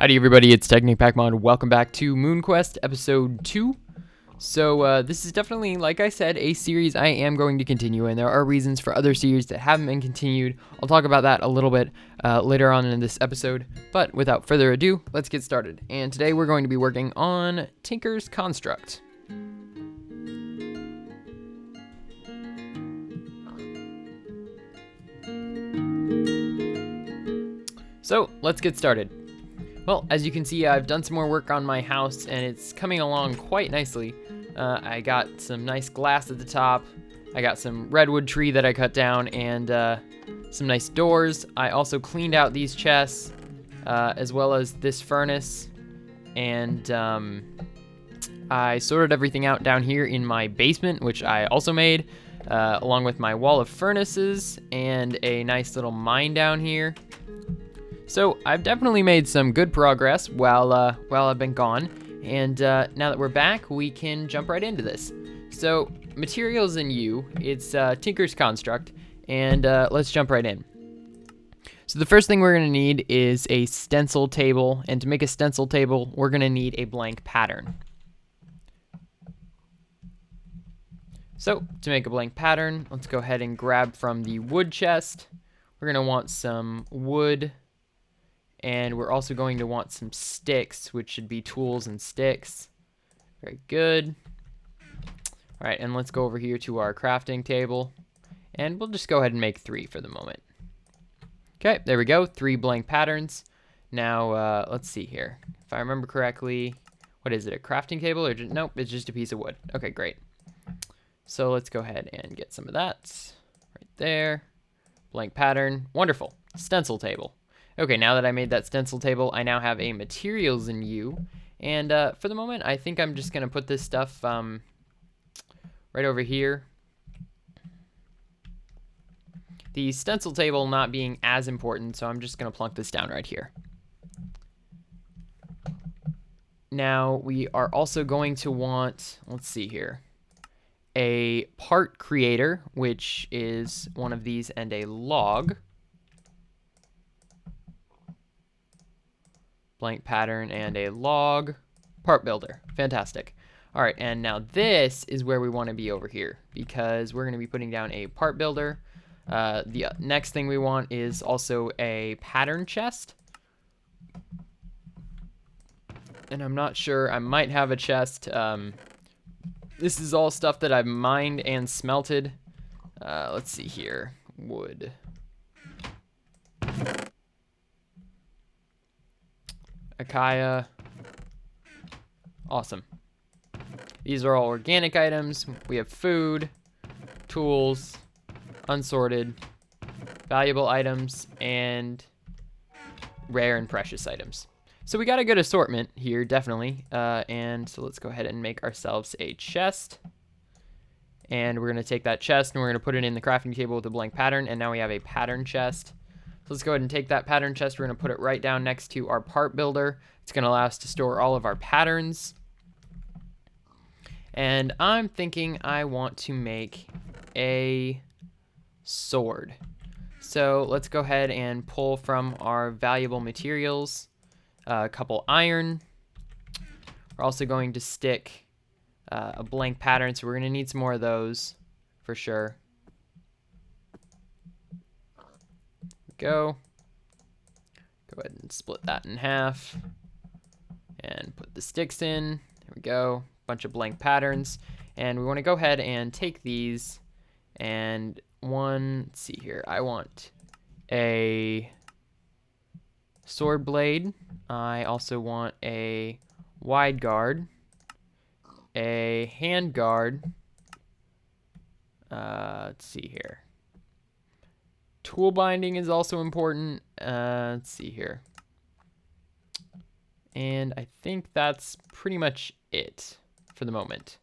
Howdy everybody, it's TechnicPackMod. Welcome back to MoonQuest episode 2. So this is definitely, like I said, a series I am going to continue, and there are reasons for other series that haven't been continued. I'll talk about that a little bit later on in this episode, but without further ado, let's get started. And today we're going to be working on Tinker's Construct. So let's get started. Well, as you can see, I've done some more work on my house, and it's coming along quite nicely. I got some nice glass at the top. I got some redwood tree that I cut down, and some nice doors. I also cleaned out these chests, as well as this furnace, and I sorted everything out down here in my basement, which I also made, along with my wall of furnaces and a nice little mine down here. So I've definitely made some good progress while I've been gone, and now that we're back, we can jump right into this. So materials in U, it's Tinker's Construct, and let's jump right in. So the first thing we're going to need is a stencil table, and to make a stencil table, we're going to need a blank pattern. So to make a blank pattern, let's go ahead and grab from the wood chest. We're going to want some wood. And we're also going to want some sticks, which should be tools and sticks. Very good. All right, and let's go over here to our crafting table. And we'll just go ahead and make 3 for the moment. Okay, there we go, 3 blank patterns. Now, let's see here. If I remember correctly, what is it, a crafting table? Or nope, it's just a piece of wood. Okay, great. So let's go ahead and get some of that. Right there. Blank pattern, wonderful. Stencil table. Okay, now that I made that stencil table, I now have a materials in U, and for the moment, I think I'm just going to put this stuff right over here. The stencil table not being as important, so I'm just going to plunk this down right here. Now, we are also going to want, let's see here, a part creator, which is one of these, and a log. Blank pattern and a log. Part builder. Fantastic. All right, and now this is where we want to be over here, because we're going to be putting down a part builder. The next thing we want is also a pattern chest. And I'm not sure. I might have a chest. This is all stuff that I've mined and smelted. Let's see here. Wood. Akaya. Awesome. These are all organic items. We have food, tools, unsorted, valuable items, and rare and precious items. So we got a good assortment here, definitely. And so let's go ahead and make ourselves a chest. And we're going to take that chest and we're going to put it in the crafting table with a blank pattern. And now we have a pattern chest. So let's go ahead and take that pattern chest. We're going to put it right down next to our part builder. It's going to allow us to store all of our patterns. And I'm thinking I want to make a sword. So let's go ahead and pull from our valuable materials a couple iron. We're also going to stick a blank pattern, so we're going to need some more of those for sure. Go ahead and split that in half and put the sticks in. There we go. Bunch of blank patterns, and we want to go ahead and take these and let's see here. I want a sword blade. I also want a wide guard, a hand guard. Let's see here. Tool binding is also important. Let's see here. And I think that's pretty much it for the moment.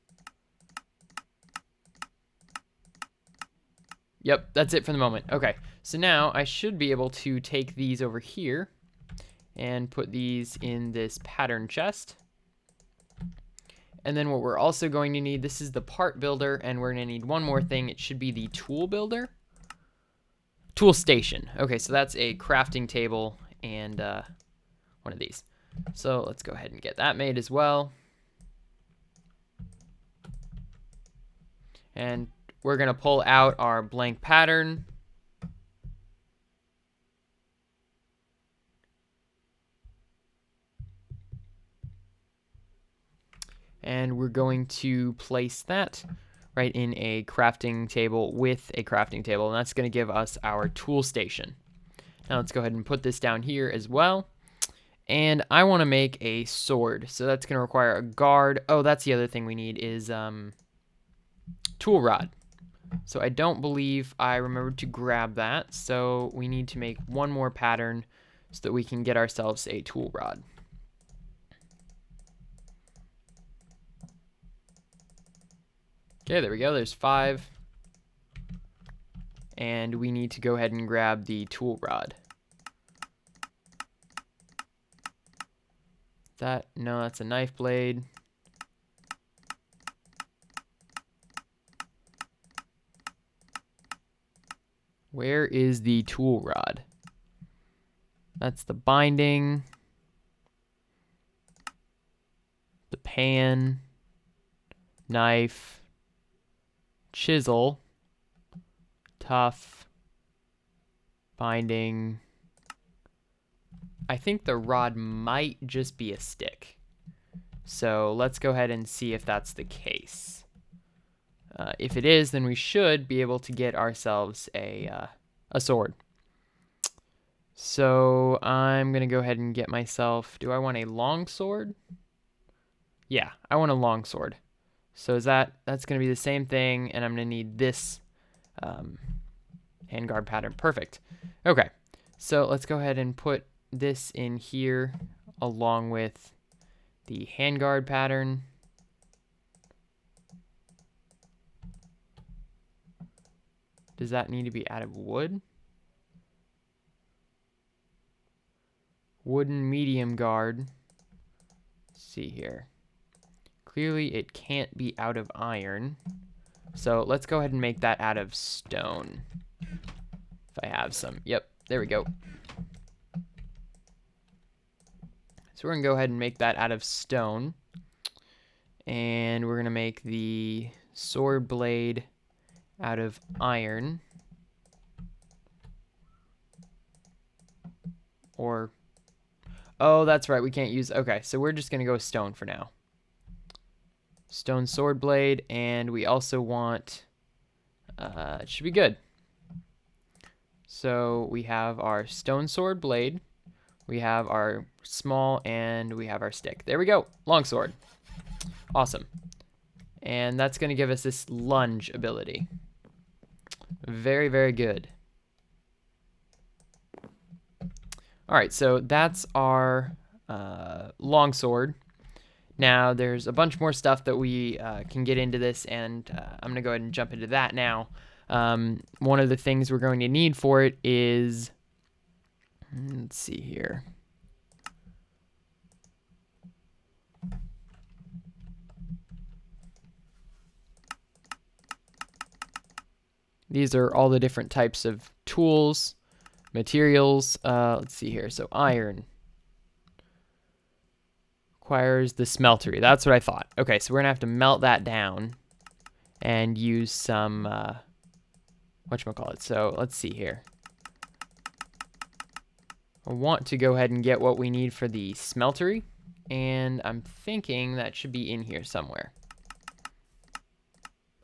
Yep, that's it for the moment. Okay, so now I should be able to take these over here and put these in this pattern chest. And then what we're also going to need, this is the part builder, and we're going to need one more thing. It should be the tool builder. Tool station. Okay, so that's a crafting table and one of these. So let's go ahead and get that made as well. And we're going to pull out our blank pattern. And we're going to place that right in a crafting table with a crafting table. And that's going to give us our tool station. Now let's go ahead and put this down here as well. And I want to make a sword. So that's going to require a guard. Oh, that's the other thing we need is tool rod. So I don't believe I remembered to grab that. So we need to make one more pattern so that we can get ourselves a tool rod. Okay, there we go. There's 5. And we need to go ahead and grab the tool rod. No, that's a knife blade. Where is the tool rod? That's the binding. The pan. Knife. Chisel, tough, binding. I think the rod might just be a stick. So let's go ahead and see if that's the case. If it is, then we should be able to get ourselves a sword. So I'm going to go ahead and get myself, do I want a long sword? Yeah, I want a long sword. So that's going to be the same thing, and I'm going to need this handguard pattern. Perfect. Okay, so let's go ahead and put this in here along with the handguard pattern. Does that need to be out of wood? Wooden medium guard. Let's see here. Clearly it can't be out of iron. So let's go ahead and make that out of stone. If I have some. Yep, there we go. So we're going to go ahead and make that out of stone. And we're going to make the sword blade out of iron. Or, oh, that's right, we can't use, okay, so we're just going to go stone for now. Stone sword blade, and we also want, it should be good. So we have our stone sword blade, we have our small, and we have our stick. There we go, long sword. Awesome. And that's going to give us this lunge ability. Very, very good. Alright, so that's our longsword. Now, there's a bunch more stuff that we can get into this, and I'm going to go ahead and jump into that now. One of the things we're going to need for it is, let's see here. These are all the different types of tools, materials. Let's see here. So iron requires the smeltery. That's what I thought. Okay, so we're gonna have to melt that down and use some whatchamacallit. So let's see here. I want to go ahead and get what we need for the smeltery, and I'm thinking that should be in here somewhere.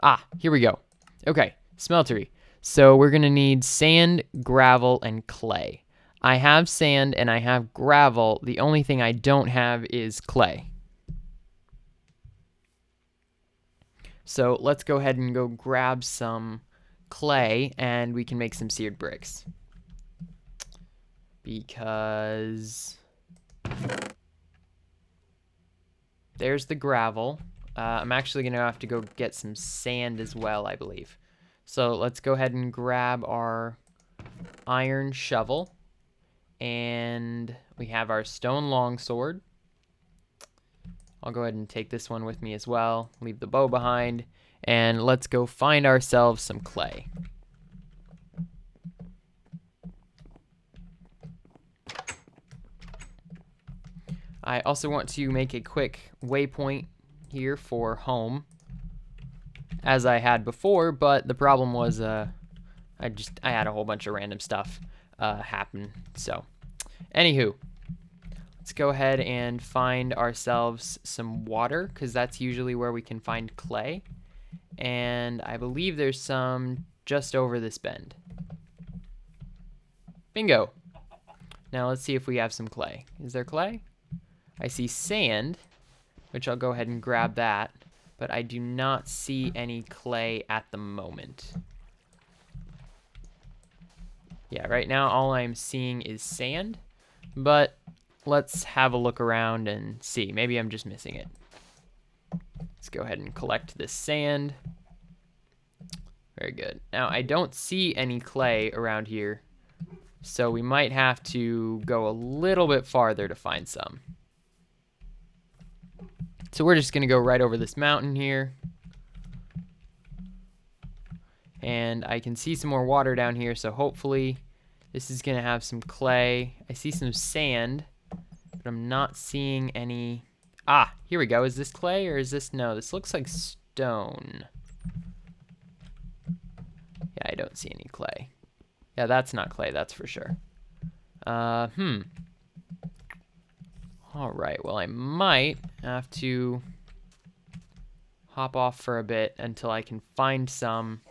Ah, here we go. Okay, smeltery. So we're gonna need sand, gravel, and clay. I have sand and I have gravel. The only thing I don't have is clay. So let's go ahead and go grab some clay and we can make some seared bricks. Because there's the gravel. I'm actually going to have to go get some sand as well, I believe. So let's go ahead and grab our iron shovel. And we have our stone longsword. I'll go ahead and take this one with me as well. Leave the bow behind. And let's go find ourselves some clay. I also want to make a quick waypoint here for home, as I had before, but the problem was I had a whole bunch of random stuff happen. So, anywho, let's go ahead and find ourselves some water, because that's usually where we can find clay. And I believe there's some just over this bend. Bingo! Now let's see if we have some clay. Is there clay? I see sand, which I'll go ahead and grab that, but I do not see any clay at the moment. Yeah, right now all I'm seeing is sand, but let's have a look around and see. Maybe I'm just missing it. Let's go ahead and collect this sand. Very good. Now I don't see any clay around here, so we might have to go a little bit farther to find some. So we're just gonna go right over this mountain here. And I can see some more water down here, so hopefully this is gonna have some clay. I see some sand, but I'm not seeing any. Ah, here we go. Is this clay or is this, no, this looks like stone. Yeah, I don't see any clay. Yeah, that's not clay, that's for sure. Alright, well, I might have to hop off for a bit until I can find some,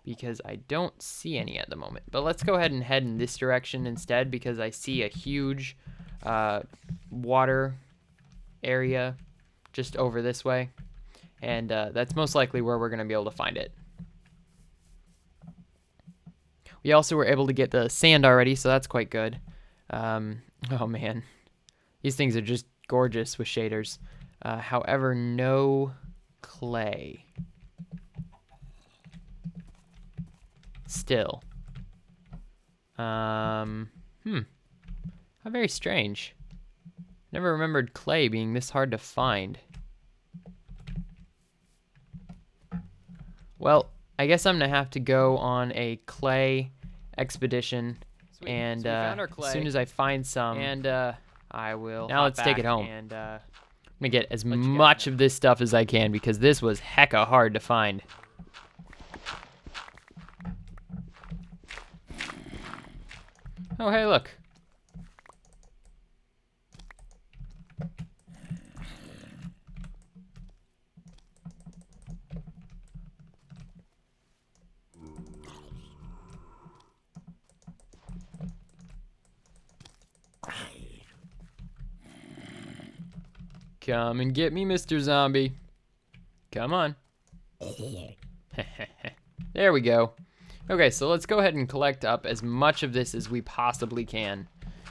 because I don't see any at the moment. But let's go ahead and head in this direction instead, because I see a huge water area just over this way. And that's most likely where we're going to be able to find it. We also were able to get the sand already, so that's quite good. Oh man, these things are just gorgeous with shaders. However, no clay. Still. How very strange. Never remembered clay being this hard to find. Well, I guess I'm gonna have to go on a clay expedition. Sweet. And so as soon as I find some, and I will. Now let's take it home. And I'm gonna get as much of this stuff as I can, because this was hecka hard to find. Oh, hey, look. Come and get me, Mr. Zombie. Come on. There we go. Okay, so let's go ahead and collect up as much of this as we possibly can,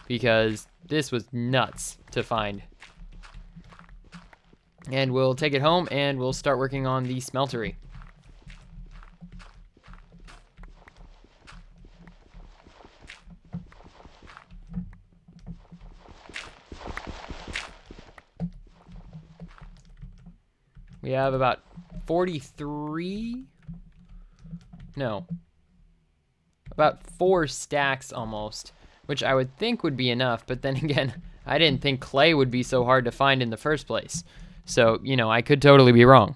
because this was nuts to find. And we'll take it home and we'll start working on the Smeltery. We have about 43, no, about 4 stacks almost, which I would think would be enough, but then again, I didn't think clay would be so hard to find in the first place. So, you know, I could totally be wrong.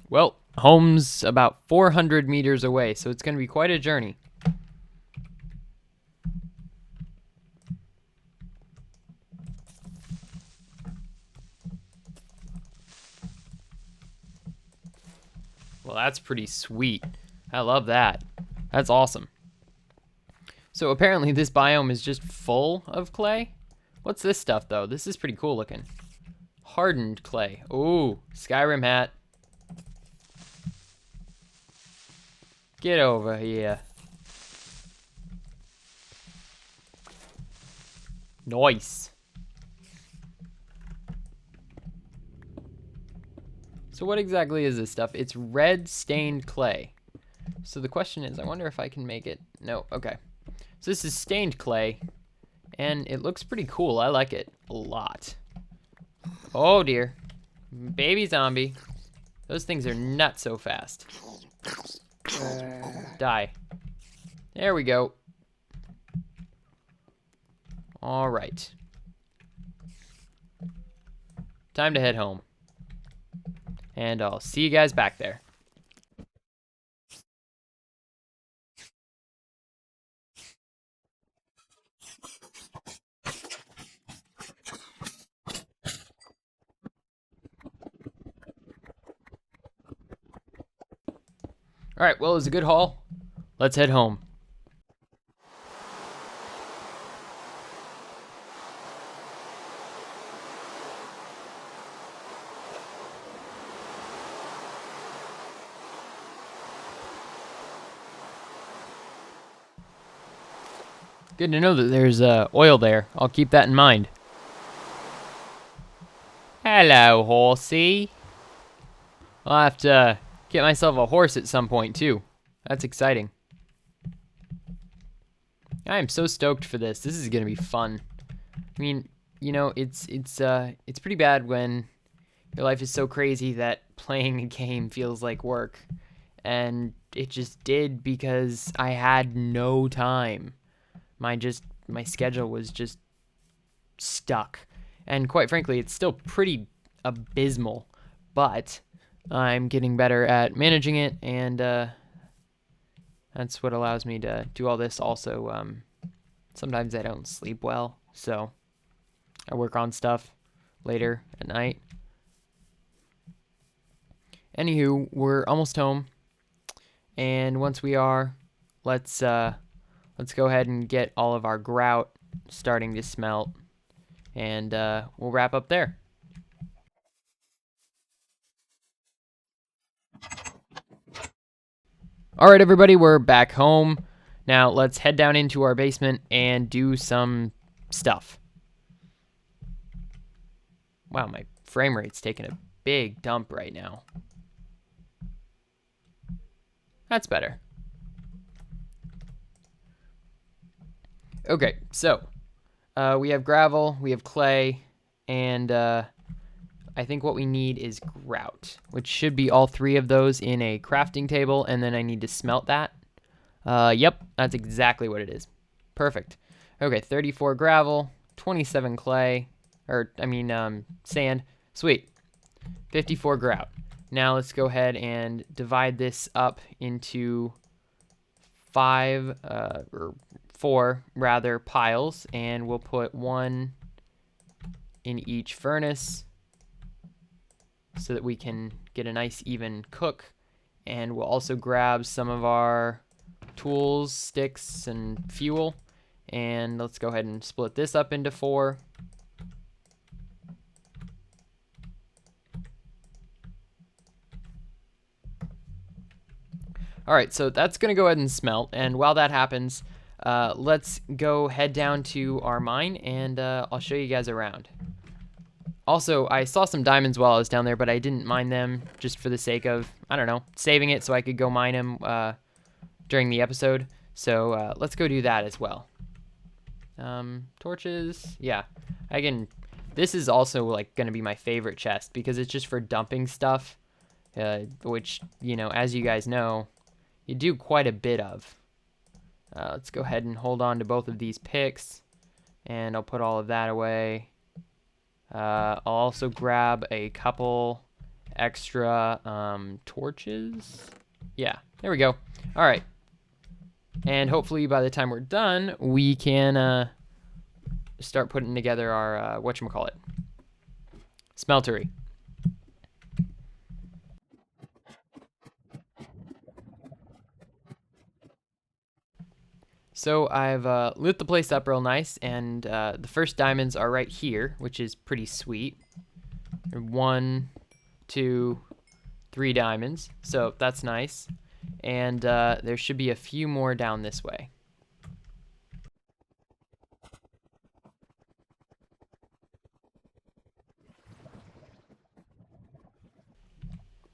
Well, home's about 400 meters away, so it's going to be quite a journey. Well, that's pretty sweet. I love that. That's awesome. So apparently this biome is just full of clay. What's this stuff, though? This is pretty cool looking. Hardened clay. Ooh, Skyrim hat. Get over here. Nice. So what exactly is this stuff? It's red stained clay. So the question is, I wonder if I can make it. No, okay. So this is stained clay, and it looks pretty cool. I like it. a lot. Oh dear. Baby zombie. Those things are nuts so fast. Die. There we go. Alright. Time to head home. And I'll see you guys back there. Alright, well, it was a good haul. Let's head home. Good to know that there's oil there. I'll keep that in mind. Hello, horsey. I'll have to get myself a horse at some point, too. That's exciting. I am so stoked for this. This is going to be fun. I mean, you know, it's pretty bad when your life is so crazy that playing a game feels like work. And it just did because I had no time. My schedule was just stuck. And quite frankly, it's still pretty abysmal, but I'm getting better at managing it, and that's what allows me to do all this. Also, sometimes I don't sleep well, so I work on stuff later at night. Anywho, we're almost home, and once we are, let's go ahead and get all of our grout starting to smelt, and we'll wrap up there. Alright everybody, we're back home. Now let's head down into our basement and do some stuff. Wow, my frame rate's taking a big dump right now. That's better. Okay, so we have gravel, we have clay, and I think what we need is grout, which should be all three of those in a crafting table, and then I need to smelt that. Yep, that's exactly what it is. Perfect. Okay, 34 gravel, 27 clay, sand. Sweet. 54 grout. Now let's go ahead and divide this up into 4 rather piles, and we'll put 1 in each furnace so that we can get a nice even cook. And we'll also grab some of our tools, sticks, and fuel, and let's go ahead and split this up into 4. Alright, so that's gonna go ahead and smelt, and while that happens, let's go head down to our mine, and I'll show you guys around. Also, I saw some diamonds while I was down there, but I didn't mine them just for the sake of, I don't know, saving it so I could go mine them during the episode. So let's go do that as well. Torches, yeah. This is also like going to be my favorite chest because it's just for dumping stuff, which, you know, as you guys know, you do quite a bit of. Let's go ahead and hold on to both of these picks, and I'll put all of that away. I'll also grab a couple extra torches. Yeah, there we go. All right. And hopefully by the time we're done, we can start putting together our, whatchamacallit, Smeltery. So I've lit the place up real nice, and the first diamonds are right here, which is pretty sweet. 1, 2, 3 diamonds, so that's nice. And there should be a few more down this way.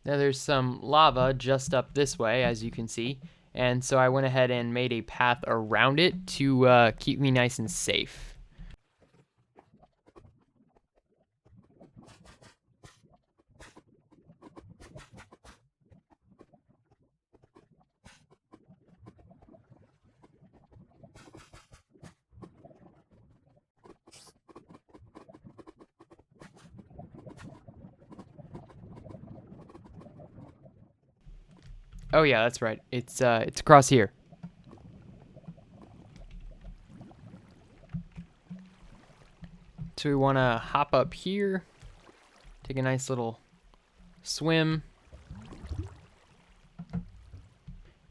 Now there's some lava just up this way, as you can see. And so I went ahead and made a path around it to keep me nice and safe. Oh yeah, that's right. It's across here. So we want to hop up here, take a nice little swim,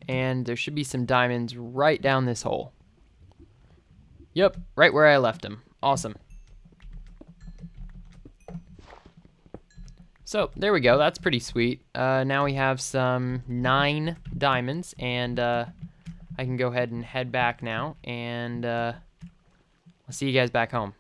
and there should be some diamonds right down this hole. Yep, right where I left them. Awesome. So there we go. That's pretty sweet. Now we have some 9 diamonds, and I can go ahead and head back now, and I'll see you guys back home.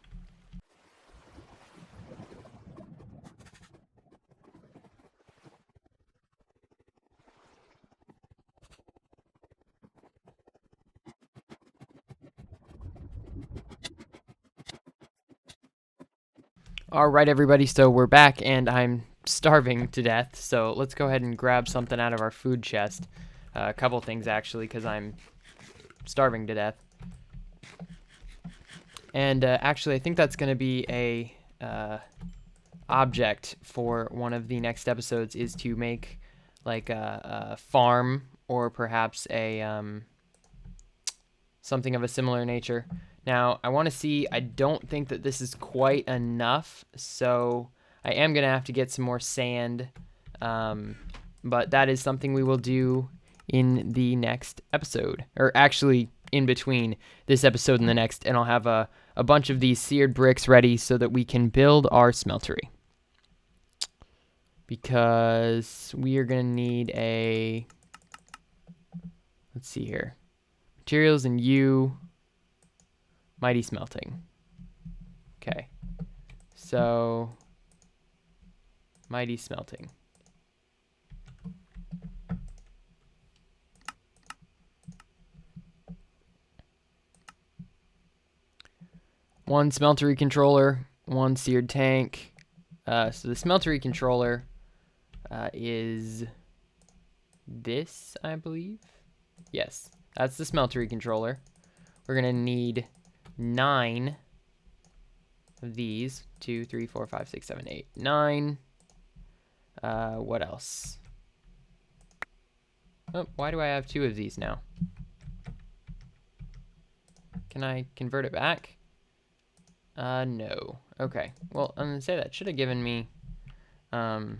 All right, everybody, so we're back, and I'm starving to death, so let's go ahead and grab something out of our food chest. A couple things, actually, because I'm starving to death. And actually, I think that's going to be a object for one of the next episodes, is to make like a farm, or perhaps a something of a similar nature. Now, I want to see, I don't think that this is quite enough, so I am going to have to get some more sand, but that is something we will do in the next episode, or actually in between this episode and the next, and I'll have a bunch of these seared bricks ready so that we can build our smeltery. Because we are going to need a, let's see here, materials and mighty smelting. Okay, so mighty smelting. One smeltery controller, one seared tank. So the smeltery controller is this, I believe. Yes, that's the smeltery controller. We're gonna need 9 of these. 2, 3, 4, 5, 6, 7, 8, 9. What else? Oh, why do I have 2 of these now? Can I convert it back? No. Okay. Well, I'm gonna say that should have given me. We're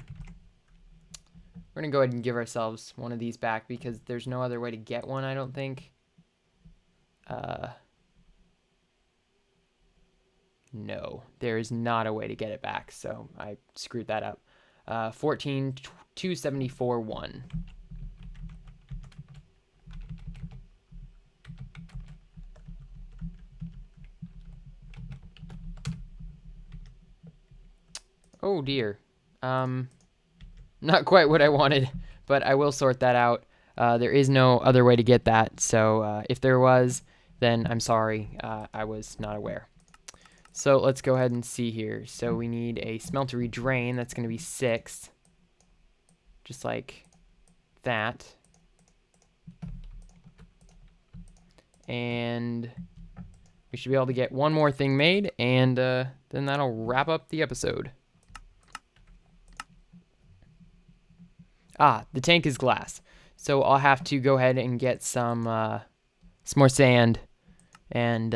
gonna go ahead and give ourselves one of these back because there's no other way to get one, I don't think. No, there is not a way to get it back, so I screwed that up. 14,274, 1. Oh dear. Not quite what I wanted, but I will sort that out. There is no other way to get that, so if there was, then I'm sorry, I was not aware. So let's go ahead and see here. So we need a smeltery drain. That's going to be 6. Just like that. And we should be able to get one more thing made, and then that'll wrap up the episode. Ah, the tank is glass. So I'll have to go ahead and get some more sand, and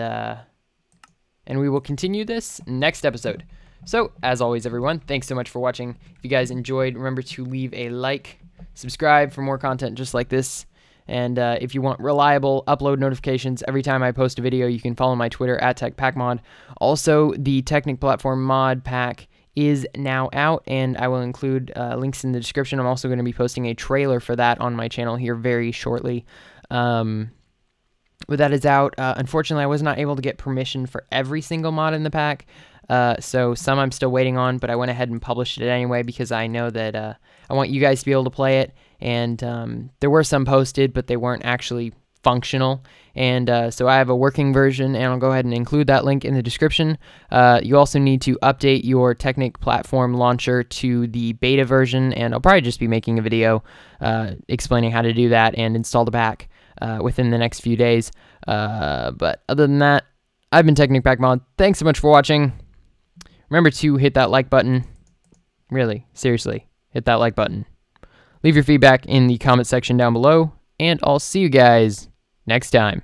we will continue this next episode. So, as always, everyone, thanks so much for watching. If you guys enjoyed, remember to leave a like, subscribe for more content just like this, and if you want reliable upload notifications every time I post a video, you can follow my Twitter at TechnicPackMod. Also, the Technic platform mod pack is now out, and I will include links in the description. I'm also going to be posting a trailer for that on my channel here very shortly. But that is out. Unfortunately, I was not able to get permission for every single mod in the pack, so some I'm still waiting on, but I went ahead and published it anyway because I know that I want you guys to be able to play it, and there were some posted, but they weren't actually functional, and so I have a working version, and I'll go ahead and include that link in the description. You also need to update your Technic platform launcher to the beta version, and I'll probably just be making a video explaining how to do that and install the pack within the next few days. But other than that, I've been TechnicPackMod. Thanks so much for watching. Remember to hit that like button. Really, seriously, hit that like button. Leave your feedback in the comment section down below, and I'll see you guys next time.